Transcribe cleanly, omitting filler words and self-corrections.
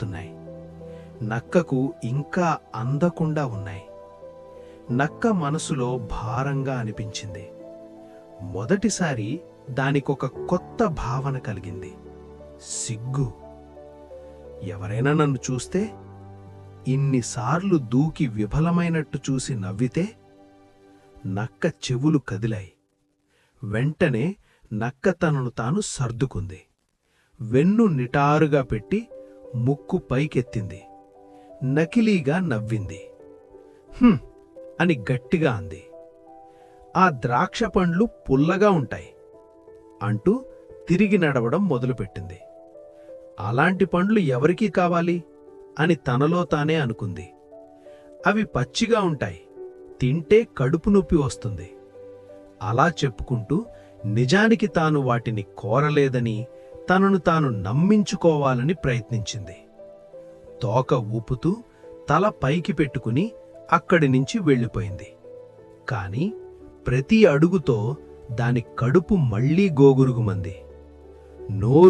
తున్నాయి. నక్కకు ఇంకా అందకుండా ఉన్నాయి. నక్క మనసులో భారంగా అనిపించింది. మొదటిసారి దానికొక కొత్త భావన కలిగింది. సిగ్గు. ఎవరైనా నన్ను చూస్తే, ఇన్నిసార్లు దూకి విఫలమైనట్టు చూసి నవ్వితే? నక్క చెవులు కదిలాయి. వెంటనే నక్క తనను తాను సర్దుకుంది. వెన్ను నిటారుగా పెట్టి ముక్కు పైకెత్తింది. నకిలీగా నవ్వింది. "హుం" అని గట్టిగా అంది. "ఆ ద్రాక్ష పండ్లు పుల్లగా ఉంటాయి" అంటూ తిరిగి నడవడం మొదలుపెట్టింది. అలాంటి పండ్లు ఎవరికీ కావాలి అని తనలో తానే అనుకుంది. అవి పచ్చిగా ఉంటాయి, తింటే కడుపు నొప్పి వస్తుంది. అలా చెప్పుకుంటూ నిజానికి తాను వాటిని కోరలేదని తనను తాను నమ్మించుకోవాలని ప్రయత్నించింది. తోక ఊపుతూ తల పైకి పెట్టుకుని అక్కడి నుంచి వెళ్ళిపోయింది. కాని ప్రతి అడుగుతో దాని కడుపు మళ్లీ గోగురుగుమంది. నోరు